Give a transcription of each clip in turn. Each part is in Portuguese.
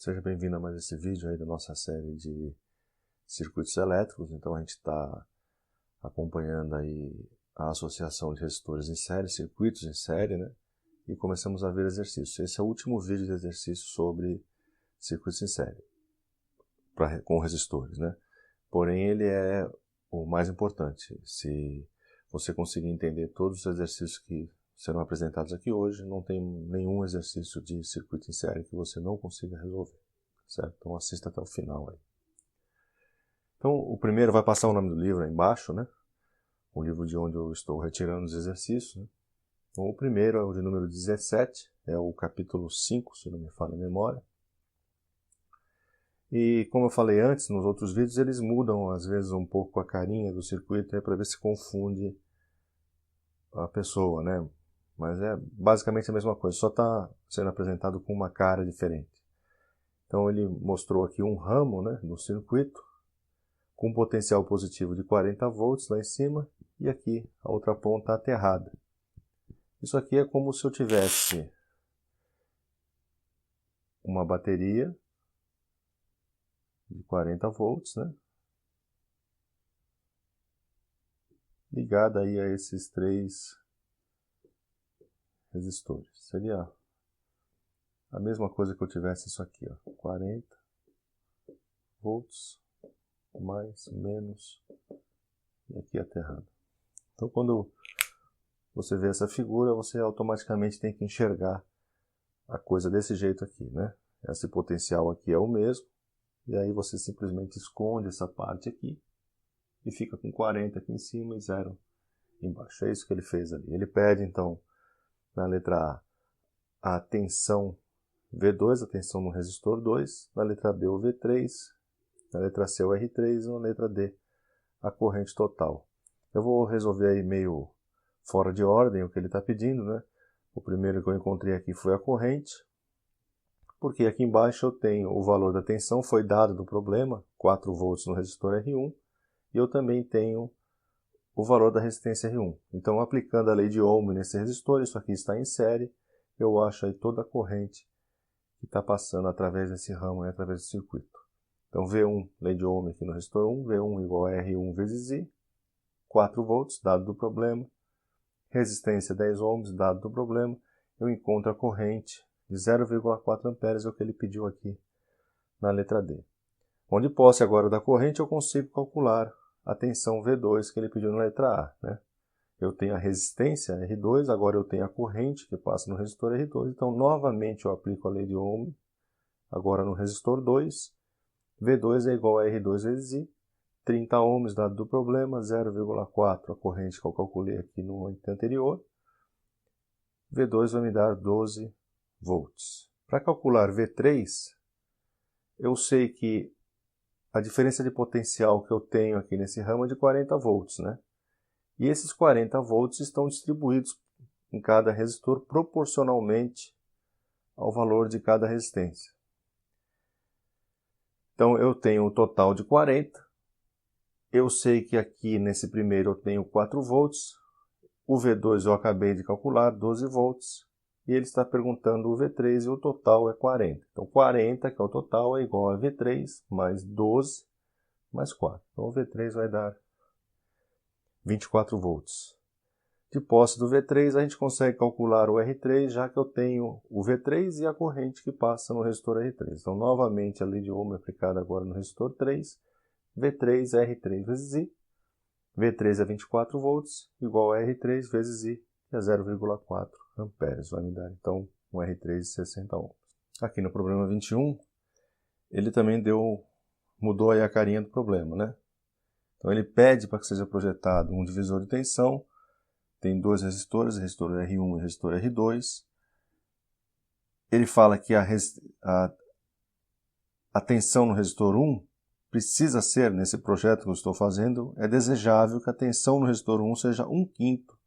Seja bem-vindo a mais esse vídeo aí da nossa série de circuitos elétricos. Então a gente está acompanhando aí a associação de resistores em série, circuitos em série, né? E começamos a ver exercícios. Esse é o último vídeo de exercício sobre circuitos em série, com resistores, né? Porém, ele é o mais importante. Se você conseguir entender todos os exercícios que serão apresentados aqui hoje, não tem nenhum exercício de circuito em série que você não consiga resolver, certo? Então assista até o final aí. Então o primeiro vai passar o nome do livro aí embaixo, né? O livro de onde eu estou retirando os exercícios, né? Então o primeiro é o de número 17, é o capítulo 5, se não me falha a memória. E como eu falei antes, nos outros vídeos, eles mudam às vezes um pouco a carinha do circuito para ver se confunde a pessoa, né? Mas é basicamente a mesma coisa, só está sendo apresentado com uma cara diferente. Então ele mostrou aqui um ramo, né, do circuito com potencial positivo de 40 volts lá em cima e aqui a outra ponta aterrada. Isso aqui é como se eu tivesse uma bateria de 40 volts, né, ligada aí a esses três resistores. Seria a mesma coisa que eu tivesse isso aqui, ó, 40 volts, mais, menos, e aqui aterrado. Então quando você vê essa figura, você automaticamente tem que enxergar a coisa desse jeito aqui, né? Esse potencial aqui é o mesmo, e aí você simplesmente esconde essa parte aqui e fica com 40 aqui em cima e 0 embaixo. É isso que ele fez ali. Ele pede, então, na letra A, a tensão V2, a tensão no resistor 2, na letra B o V3, na letra C o R3 e na letra D a corrente total. Eu vou resolver aí meio fora de ordem o que ele está pedindo, né? O primeiro que eu encontrei aqui foi a corrente, porque aqui embaixo eu tenho o valor da tensão, foi dado no problema, 4 volts no resistor R1, e eu também tenho o valor da resistência R1. Então, aplicando a lei de Ohm nesse resistor, isso aqui está em série, eu acho aí toda a corrente que está passando através desse ramo, através do circuito. Então, V1, lei de Ohm aqui no resistor 1, V1 igual a R1 vezes I, 4 volts, dado do problema, resistência 10 ohms, dado do problema, eu encontro a corrente de 0,4 amperes, é o que ele pediu aqui na letra D. Onde posse agora da corrente, eu consigo calcular a tensão V2 que ele pediu na letra A, né? Eu tenho a resistência R2, agora eu tenho a corrente que passa no resistor R2, então novamente eu aplico a lei de Ohm, agora no resistor 2, V2 é igual a R2 vezes I, 30 ohms dado do problema, 0,4 a corrente que eu calculei aqui no item anterior, V2 vai me dar 12 volts. Para calcular V3, eu sei que a diferença de potencial que eu tenho aqui nesse ramo é de 40 volts, né? E esses 40 volts estão distribuídos em cada resistor proporcionalmente ao valor de cada resistência. Então eu tenho um total de 40. Eu sei que aqui nesse primeiro eu tenho 4 volts. O V2 eu acabei de calcular, 12 volts. E ele está perguntando o V3 e o total é 40. Então 40, que é o total, é igual a V3 mais 12 mais 4. Então o V3 vai dar 24 volts. De posse do V3, a gente consegue calcular o R3, já que eu tenho o V3 e a corrente que passa no resistor R3. Então, novamente, a lei de Ohm é aplicada agora no resistor 3. V3 é R3 vezes I. V3 é 24 volts, igual a R3 vezes I, que é 0,4 amperes. Vai me dar, então, um R3 de 60 ohms. Aqui no problema 21, ele também mudou aí a carinha do problema, né? Então, ele pede para que seja projetado um divisor de tensão. Tem dois resistores, resistor R1 e resistor R2. Ele fala que a tensão no resistor 1 precisa ser, nesse projeto que eu estou fazendo, é desejável que a tensão no resistor 1 seja 1/5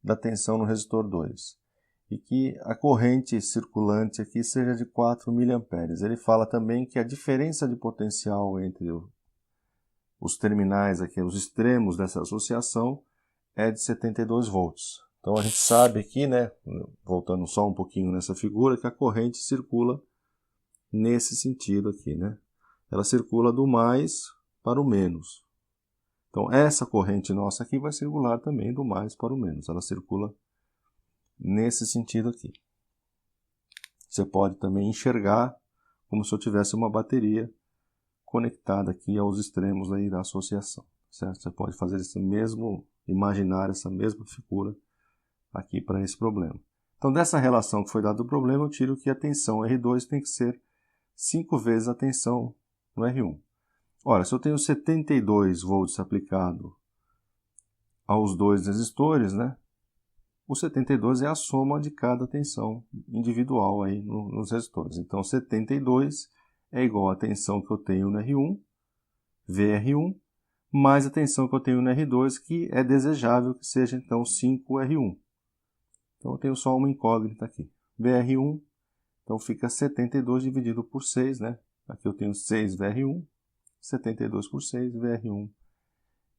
da tensão no resistor 2. E que a corrente circulante aqui seja de 4 mA. Ele fala também que a diferença de potencial entre os terminais aqui, os extremos dessa associação, é de 72 volts. Então a gente sabe aqui, né, voltando só um pouquinho nessa figura, que a corrente circula nesse sentido aqui, né? Ela circula do mais para o menos. Então, essa corrente nossa aqui vai circular também do mais para o menos. Ela circula nesse sentido aqui. Você pode também enxergar como se eu tivesse uma bateria conectada aqui aos extremos aí da associação, certo? Você pode fazer esse mesmo, imaginar essa mesma figura aqui para esse problema. Então, dessa relação que foi dada do problema, eu tiro que a tensão R2 tem que ser 5 vezes a tensão no R1. Ora, se eu tenho 72 volts aplicado aos dois resistores, né? O 72 é a soma de cada tensão individual aí nos resistores. Então, 72 é igual à tensão que eu tenho no R1, VR1, mais a tensão que eu tenho no R2, que é desejável que seja, então, 5R1. Então, eu tenho só uma incógnita aqui. VR1, então, fica 72 dividido por 6, né? Aqui eu tenho 6 VR1, 72 por 6, VR1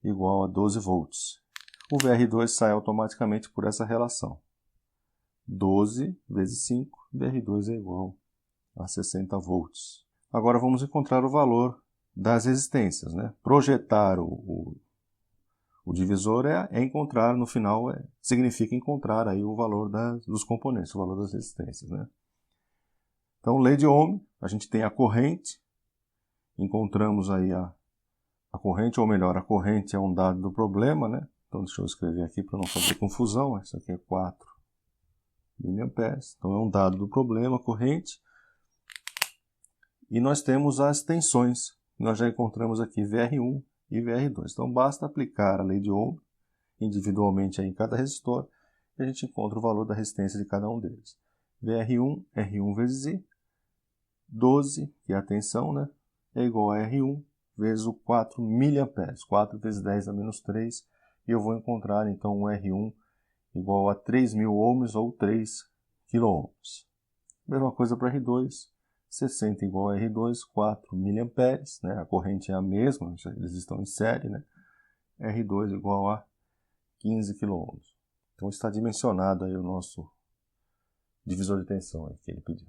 igual a 12 volts. O VR2 sai automaticamente por essa relação. 12 vezes 5, VR2 é igual a 60 volts. Agora vamos encontrar o valor das resistências, né? Projetar o divisor é encontrar, no final, significa encontrar aí o valor dos componentes, o valor das resistências, né? Então, lei de Ohm, a gente tem a corrente, encontramos aí a corrente, ou melhor, a corrente é um dado do problema, né? Então, deixa eu escrever aqui para não fazer confusão. Isso aqui é 4 mA. Então, é um dado do problema, a corrente. E nós temos as tensões. Nós já encontramos aqui VR1 e VR2. Então, basta aplicar a lei de Ohm individualmente aí em cada resistor e a gente encontra o valor da resistência de cada um deles. VR1, R1 vezes I, 12, que é a tensão, né? É igual a R1 vezes o 4 mA. 4 vezes 10 a menos 3. E eu vou encontrar, então, o R1 igual a 3.000 ohms ou 3 kΩ. Mesma coisa para R2. 60 igual a R2, 4 mA. Né? A corrente é a mesma, eles estão em série. Né? R2 igual a 15 kΩ. Então, está dimensionado aí o nosso divisor de tensão aí que ele pediu.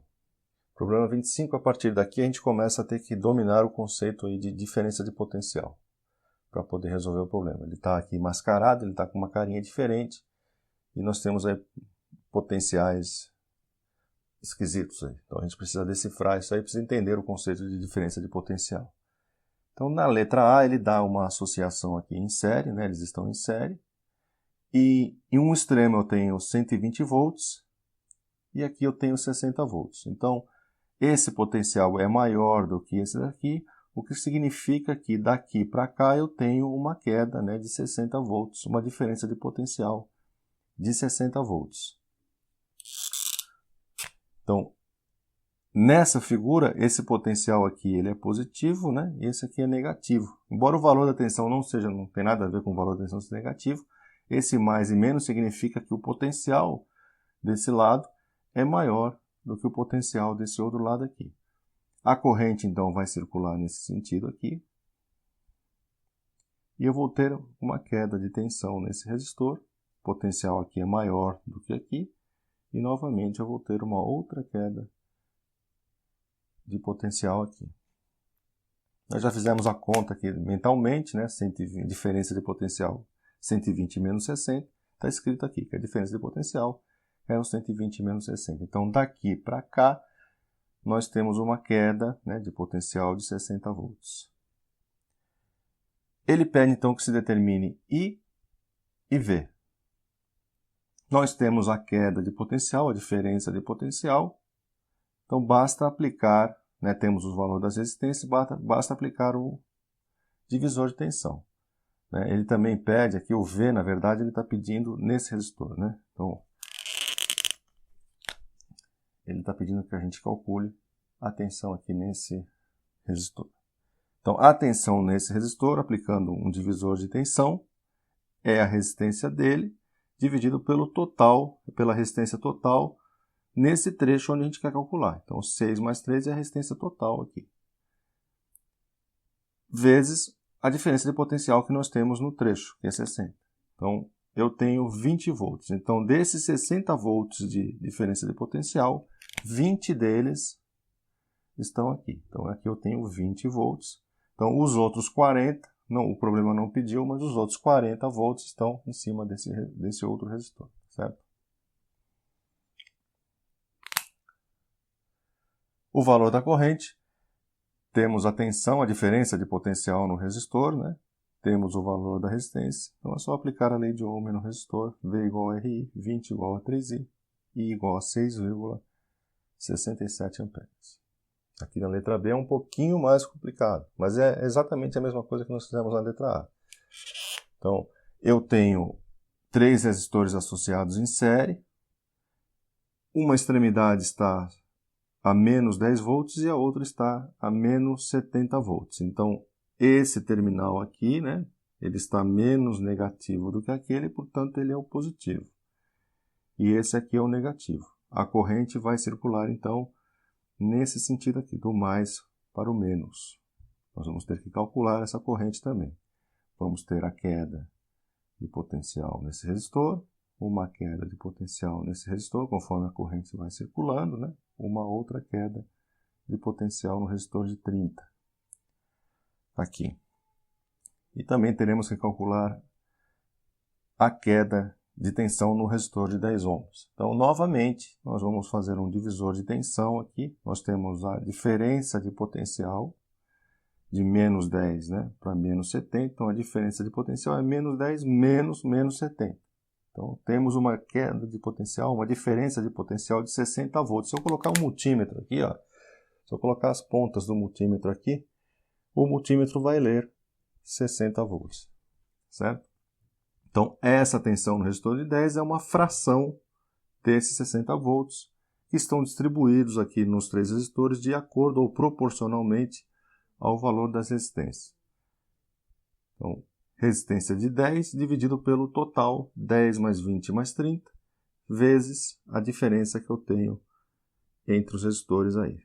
Problema 25, a partir daqui a gente começa a ter que dominar o conceito aí de diferença de potencial para poder resolver o problema. Ele está aqui mascarado, ele está com uma carinha diferente e nós temos aí potenciais esquisitos aí. Então a gente precisa decifrar isso aí, precisa entender o conceito de diferença de potencial. Então na letra A ele dá uma associação aqui em série, né? Eles estão em série. E em um extremo eu tenho 120 volts e aqui eu tenho 60 volts. Então esse potencial é maior do que esse daqui, o que significa que daqui para cá eu tenho uma queda, né, de 60 volts, uma diferença de potencial de 60 volts. Então, nessa figura, esse potencial aqui ele é positivo, né, e esse aqui é negativo. Embora o valor da tensão não tem nada a ver com o valor da tensão ser negativo, esse mais e menos significa que o potencial desse lado é maior do que o potencial desse outro lado aqui. A corrente, então, vai circular nesse sentido aqui. E eu vou ter uma queda de tensão nesse resistor. O potencial aqui é maior do que aqui. E, novamente, eu vou ter uma outra queda de potencial aqui. Nós já fizemos a conta aqui mentalmente, né? 120, diferença de potencial 120 menos 60. Está escrito aqui que a diferença de potencial é o 120 menos 60. Então, daqui para cá, nós temos uma queda, né, de potencial de 60 volts. Ele pede então que se determine I e V. Nós temos a queda de potencial, a diferença de potencial. Então basta aplicar, né, temos os valores das resistências, basta aplicar o divisor de tensão. Né? Ele também pede aqui o V, na verdade ele está pedindo nesse resistor. Né? Então ele está pedindo que a gente calcule a tensão aqui nesse resistor. Então, a tensão nesse resistor, aplicando um divisor de tensão, é a resistência dele, dividido pelo total, pela resistência total, nesse trecho onde a gente quer calcular. Então, 6 mais 3 é a resistência total aqui. Vezes a diferença de potencial que nós temos no trecho, que é 60. Então, eu tenho 20 volts. Então, desses 60 volts de diferença de potencial, 20 deles estão aqui. Então aqui eu tenho 20 volts. Então os outros 40, não, o problema não pediu, mas os outros 40 volts estão em cima desse outro resistor, certo? O valor da corrente, temos a tensão, a diferença de potencial no resistor, né? Temos o valor da resistência, então é só aplicar a lei de Ohm no resistor, V igual a RI, 20 igual a 3I, I igual a 6,67 amperes. Aqui na letra B é um pouquinho mais complicado, mas é exatamente a mesma coisa que nós fizemos na letra A. Então, eu tenho 3 resistores associados em série, uma extremidade está a menos 10 volts e a outra está a menos 70 volts. Então, esse terminal aqui, né, ele está menos negativo do que aquele, portanto, ele é o positivo. E esse aqui é o negativo. A corrente vai circular, então, nesse sentido aqui, do mais para o menos. Nós vamos ter que calcular essa corrente também. Vamos ter a queda de potencial nesse resistor, uma queda de potencial nesse resistor, conforme a corrente vai circulando, né? Uma outra queda de potencial no resistor de 30. Aqui. E também teremos que calcular a queda de tensão no resistor de 10 ohms. Então, novamente, nós vamos fazer um divisor de tensão aqui. Nós temos a diferença de potencial de menos 10, né, para menos 70. Então, a diferença de potencial é menos 10 menos 70. Então, temos uma queda de potencial, uma diferença de potencial de 60 volts. Se eu colocar um multímetro aqui, ó, se eu colocar as pontas do multímetro aqui, o multímetro vai ler 60 volts, certo? Então, essa tensão no resistor de 10 é uma fração desses 60 volts que estão distribuídos aqui nos 3 resistores de acordo ou proporcionalmente ao valor das resistências. Então, resistência de 10 dividido pelo total, 10 mais 20 mais 30, vezes a diferença que eu tenho entre os resistores aí,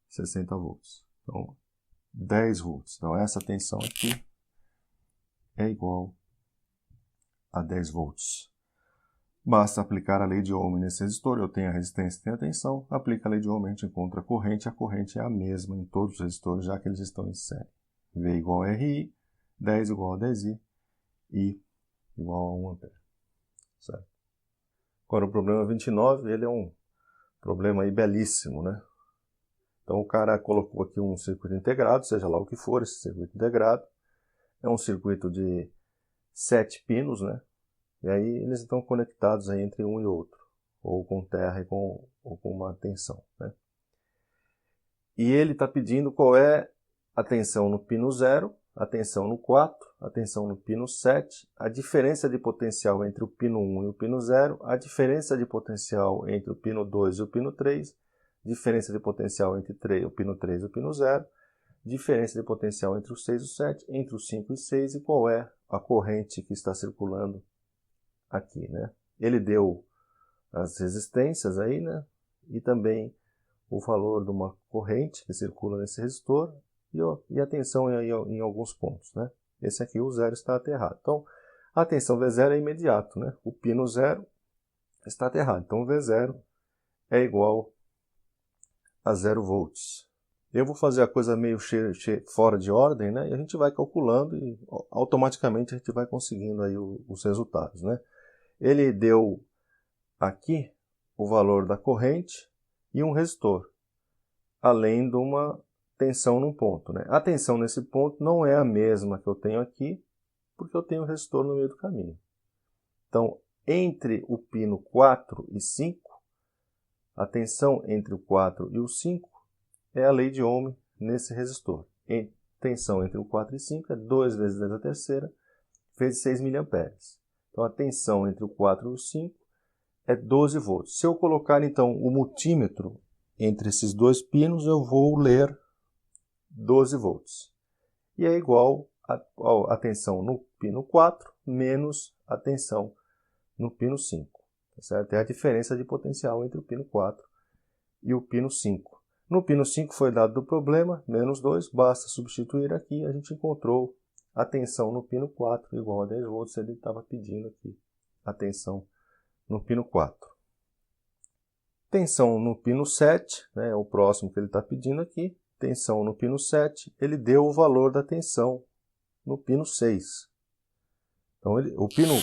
60 volts. Então, 10 volts. Então, essa tensão aqui é igual a 10 volts. Basta aplicar a lei de Ohm nesse resistor, eu tenho a resistência e tenho a tensão, aplica a lei de Ohm, a gente encontra a corrente é a mesma em todos os resistores, já que eles estão em série. V igual a RI, 10 igual a 10I, I igual a 1 ampere. Certo? Agora o problema 29, ele é um problema aí belíssimo, né? Então o cara colocou aqui um circuito integrado, seja lá o que for esse circuito integrado, é um circuito de 7 pinos, né? E aí eles estão conectados aí entre um e outro, ou com terra ou com uma tensão, né? E ele está pedindo qual é a tensão no pino 0, a tensão no 4, a tensão no pino 7, a diferença de potencial entre o pino 1 e o pino 0, a diferença de potencial entre o pino 2 e o pino 3, diferença de potencial entre o pino 3 e o pino 0, diferença de potencial entre o 6 e o 7, entre o 5 e 6 e qual é a corrente que está circulando aqui, né? Ele deu as resistências aí, né? E também o valor de uma corrente que circula nesse resistor e a tensão em alguns pontos, né? Esse aqui, o 0, está aterrado. Então, a tensão V0 é imediato, né? O pino 0 está aterrado. Então, V0 é igual a 0 volts. Eu vou fazer a coisa meio fora de ordem, né? E a gente vai calculando e automaticamente a gente vai conseguindo aí os resultados, né? Ele deu aqui o valor da corrente e um resistor, além de uma tensão num ponto, né? A tensão nesse ponto não é a mesma que eu tenho aqui, porque eu tenho o resistor no meio do caminho. Então, entre o pino 4 e 5, a tensão entre o 4 e o 5 é a lei de Ohm nesse resistor. A tensão entre o 4 e 5 é 2 vezes 10 a terceira, vezes 6 mA. Então, a tensão entre o 4 e o 5 é 12 volts. Se eu colocar, então, o multímetro entre esses dois pinos, eu vou ler 12 volts. E é igual a tensão no pino 4 menos a tensão no pino 5. Tá certo? É a diferença de potencial entre o pino 4 e o pino 5. No pino 5 foi dado do problema, menos 2, basta substituir aqui, a gente encontrou a tensão no pino 4 igual a 10 volts, ele estava pedindo aqui a tensão no pino 4. Tensão no pino 7, né, é o próximo que ele está pedindo aqui, tensão no pino 7, ele deu o valor da tensão no pino 6. Então, o pino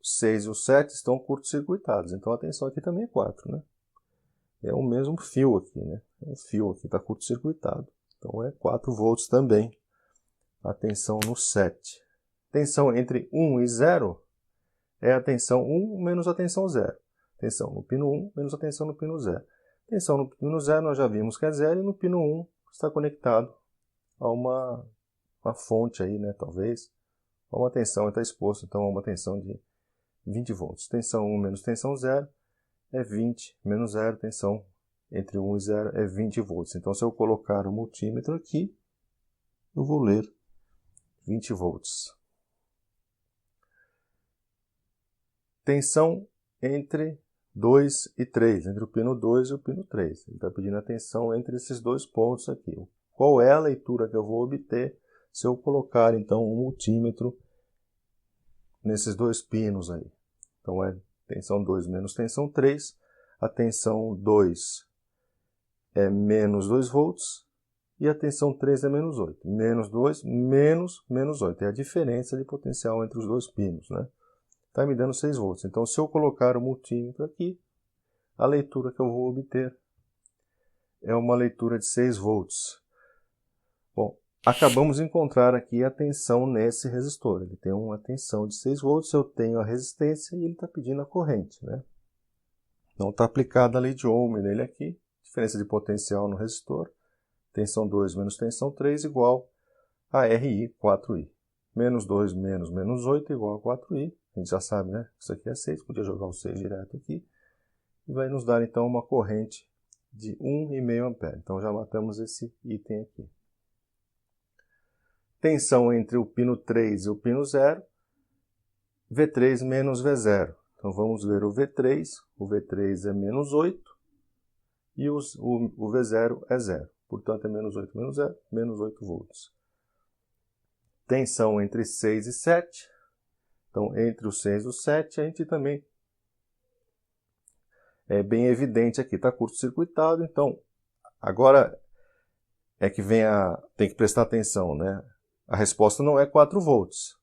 6 e o 7 estão curto-circuitados, então a tensão aqui também é 4, né? É o mesmo fio aqui, né? Um fio aqui está curto-circuitado, então é 4 volts também a tensão no 7. Tensão entre 1 e 0 é a tensão 1 menos a tensão 0. Tensão no pino 1 menos a tensão no pino 0. Tensão no pino 0 nós já vimos que é 0 e no pino 1 está conectado a uma fonte aí, né, talvez. Uma tensão está exposto então a uma tensão de 20 volts. Tensão 1 menos tensão 0 é 20 menos 0. Tensão entre 1 e 0 é 20 volts. Então se eu colocar o multímetro aqui, eu vou ler 20 volts. Tensão entre 2 e 3, entre o pino 2 e o pino 3. Ele está pedindo a tensão entre esses dois pontos aqui. Qual é a leitura que eu vou obter se eu colocar, então, um multímetro nesses dois pinos aí? Então, é tensão 2 menos tensão 3. A tensão 2 é menos 2 volts e a tensão 3 é menos 8. Menos 2, menos 8. É a diferença de potencial entre os dois pinos, né? Está me dando 6 volts. Então, se eu colocar o multímetro aqui, a leitura que eu vou obter é uma leitura de 6 volts. Bom, acabamos de encontrar aqui a tensão nesse resistor. Ele tem uma tensão de 6 volts, eu tenho a resistência e ele está pedindo a corrente, né? Então, está aplicada a lei de Ohm nele aqui. Diferença de potencial no resistor. Tensão 2 menos tensão 3 igual a RI, 4I. Menos 2 menos 8 igual a 4I. A gente já sabe, né? Isso aqui é 6, podia jogar o 6 direto aqui. E vai nos dar, então, uma corrente de 1,5 ampere. Então, já matamos esse item aqui. Tensão entre o pino 3 e o pino 0, V3 menos V0. Então, vamos ver o V3. O V3 é menos 8 e o V0 é 0. Portanto, é menos 8 menos 0, menos 8 volts. Tensão entre 6 e 7. Então, entre o 6 e o 7, a gente também é bem evidente aqui, está curto-circuitado. Então, agora é que tem que prestar atenção, né? A resposta não é 4 volts.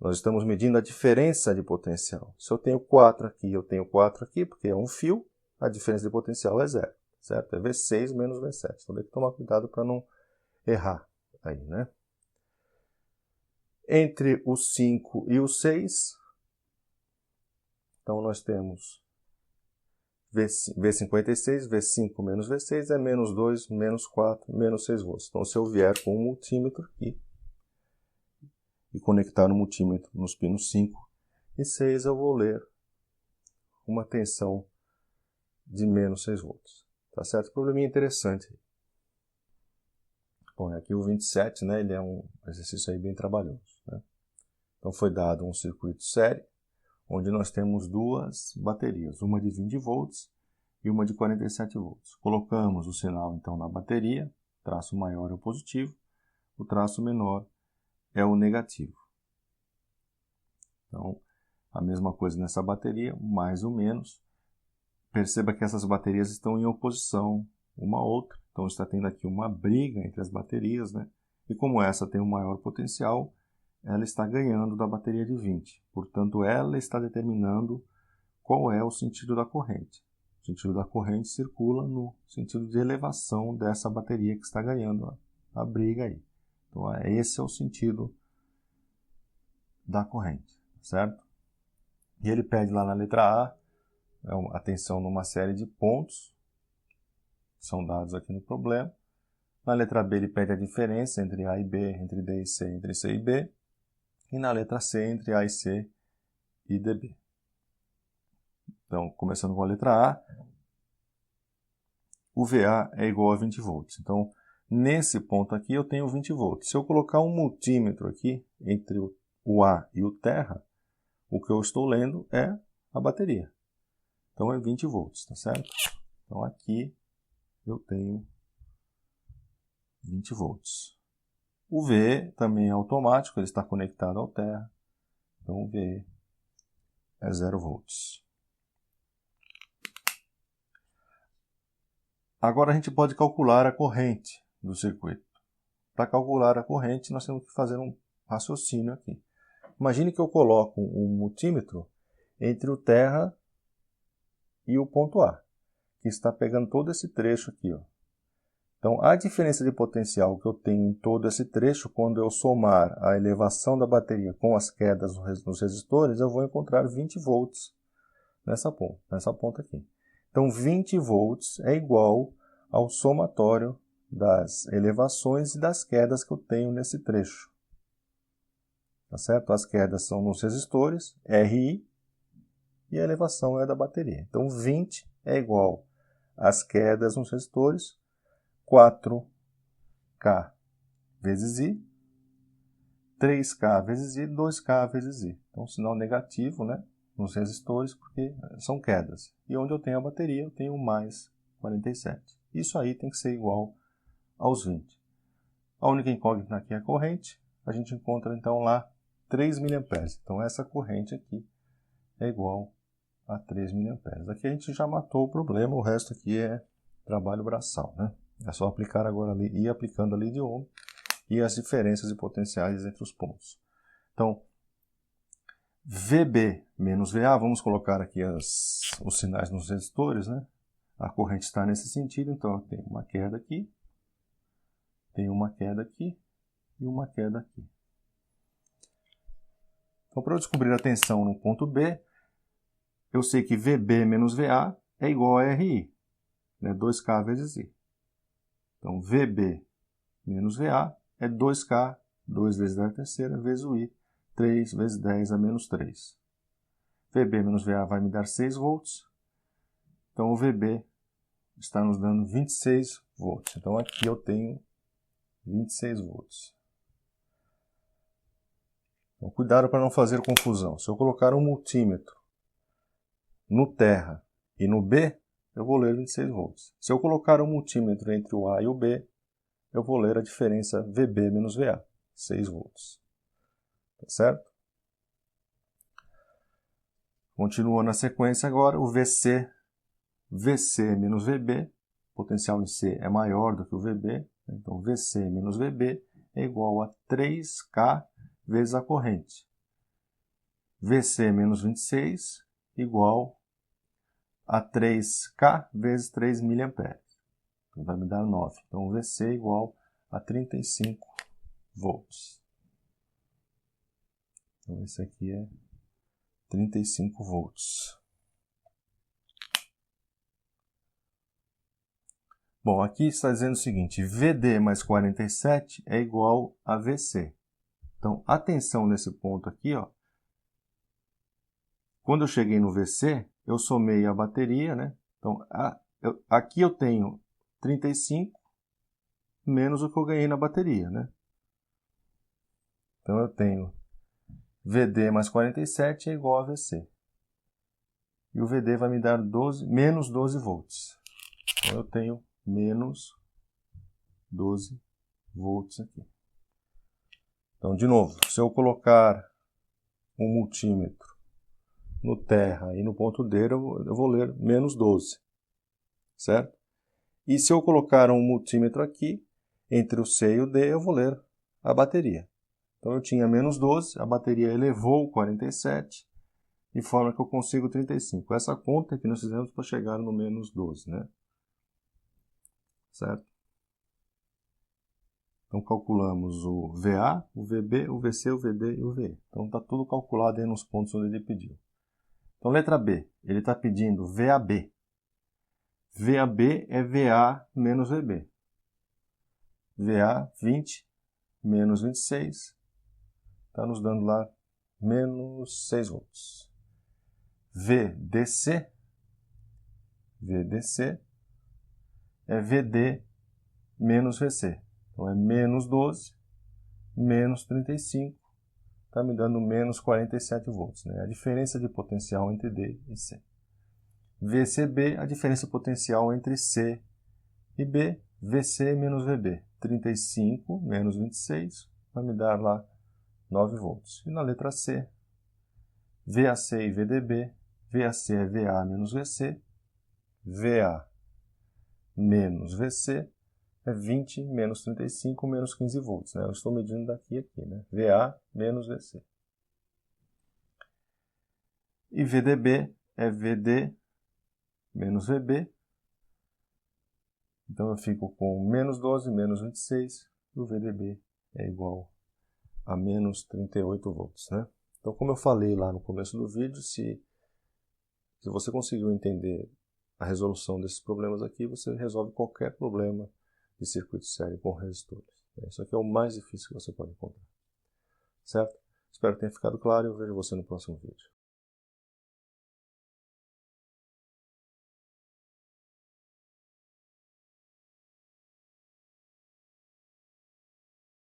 Nós estamos medindo a diferença de potencial. Se eu tenho 4 aqui, eu tenho 4 aqui, porque é um fio, a diferença de potencial é 0, certo? É V6 menos V7. Então, tem que tomar cuidado para não errar aí, né? Entre o 5 e o 6, então nós temos V56, V5 menos V6 é menos 2, menos 4, menos 6 volts. Então, se eu vier com um multímetro aqui e conectar o multímetro nos pinos 5 e 6, eu vou ler uma tensão de menos 6 volts. Tá certo? Probleminha interessante. Bom, aqui o 27, né? Ele é um exercício aí bem trabalhoso, né? Então, foi dado um circuito série, onde nós temos duas baterias, uma de 20 volts e uma de 47 volts. Colocamos o sinal, então, na bateria, o traço maior é o positivo, o traço menor é o negativo. Então, a mesma coisa nessa bateria, mais ou menos. Perceba que essas baterias estão em oposição uma à outra, então está tendo aqui uma briga entre as baterias, né? E como essa tem um maior potencial, ela está ganhando da bateria de 20. Portanto, ela está determinando qual é o sentido da corrente. O sentido da corrente circula no sentido de elevação dessa bateria que está ganhando a briga aí. Então, esse é o sentido da corrente, certo? E ele pede lá na letra A a tensão numa série de pontos, que são dados aqui no problema. Na letra B ele pede a diferença entre A e B, entre D e C, entre C e B. E na letra C, entre A e C e DB. Então, começando com a letra A, o VA é igual a 20 volts. Então, nesse ponto aqui eu tenho 20 volts. Se eu colocar um multímetro aqui entre o A e o terra, o que eu estou lendo é a bateria. Então, é 20 volts, tá certo? Então, aqui eu tenho 20 volts. O VE também é automático, ele está conectado ao terra. Então, o VE é 0 volts. Agora a gente pode calcular a corrente do circuito. Para calcular a corrente, nós temos que fazer um raciocínio aqui. Imagine que eu coloco um multímetro entre o terra e o ponto A, que está pegando todo esse trecho aqui, ó. Então, a diferença de potencial que eu tenho em todo esse trecho, quando eu somar a elevação da bateria com as quedas nos resistores, eu vou encontrar 20 volts nessa ponta aqui. Então, 20 volts é igual ao somatório das elevações e das quedas que eu tenho nesse trecho. Tá certo? As quedas são nos resistores, RI, e a elevação é da bateria. Então, 20 é igual às quedas nos resistores, 4K vezes I, 3K vezes I, 2K vezes I. Então, sinal negativo, né, nos resistores, porque são quedas. E onde eu tenho a bateria, eu tenho mais 47. Isso aí tem que ser igual aos 20. A única incógnita aqui é a corrente. A gente encontra, então, lá 3 mA. Então, essa corrente aqui é igual a 3 mA. Aqui a gente já matou o problema, o resto aqui é trabalho braçal, né? É só aplicar agora ali, ir aplicando a lei de Ohm e as diferenças de potenciais entre os pontos. Então, VB menos VA, vamos colocar aqui os sinais nos resistores, né? A corrente está nesse sentido, então eu tenho uma queda aqui, tenho uma queda aqui e uma queda aqui. Então, para eu descobrir a tensão no ponto B, eu sei que VB menos VA é igual a RI, né? 2K vezes I. Então, VB menos VA é 2K, 2 vezes 10 à terceira, vezes o I, 3 vezes 10 a menos 3. VB menos VA vai me dar 6 volts. Então, o VB está nos dando 26 volts. Então, aqui eu tenho 26 volts. Então, cuidado para não fazer confusão. Se eu colocar um multímetro no terra e no B, eu vou ler 26 volts. Se eu colocar um multímetro entre o A e o B, eu vou ler a diferença VB menos VA, 6 volts. Tá certo? Continua na sequência agora o VC menos VB, potencial em C é maior do que o VB, então VC menos VB é igual a 3K vezes a corrente. VC menos 26 igual a 3K vezes 3 mA. Então, vai me dar 9. Então, o VC é igual a 35 volts. Então, esse aqui é 35 volts. Bom, aqui está dizendo o seguinte, VD mais 47 é igual a VC. Então, atenção nesse ponto aqui, ó. Quando eu cheguei no VC, eu somei a bateria, né? Então, aqui eu tenho 35 menos o que eu ganhei na bateria, né? Então, eu tenho VD mais 47 é igual a VC. E o VD vai me dar menos 12 volts. Então, eu tenho menos 12 volts aqui. Então, de novo, se eu colocar um multímetro no terra e no ponto D, eu vou ler menos 12, certo? E se eu colocar um multímetro aqui, entre o C e o D, eu vou ler a bateria. Então, eu tinha menos 12, a bateria elevou 47, de forma que eu consigo 35. Essa conta que nós fizemos para chegar no menos 12, né? Certo? Então, calculamos o VA, o VB, o VC, o VD e o VE. Então, está tudo calculado aí nos pontos onde ele pediu. Então, letra B, ele está pedindo VAB. VAB é VA menos VB. VA, 20, menos 26, está nos dando lá menos 6 volts. VDC é VD menos VC. Então, é menos 12, menos 35, está me dando menos 47 volts. Né? A diferença de potencial entre D e C. VCB, a diferença potencial entre C e B. VC menos VB. 35 menos 26 vai me dar lá 9 volts. E na letra C, VAC e VDB. VAC é VA menos VC. VA menos VC é 20 menos 35 menos 15 volts. Né? Eu estou medindo daqui a aqui. Né? VA menos VC. E VDB é VD menos VB. Então eu fico com menos 12 menos 26. E o VDB é igual a menos 38 volts. Né? Então, como eu falei lá no começo do vídeo, se você conseguiu entender a resolução desses problemas aqui, você resolve qualquer problema de circuito sério com resistores. Isso aqui é o mais difícil que você pode encontrar. Certo? Espero que tenha ficado claro e eu vejo você no próximo vídeo.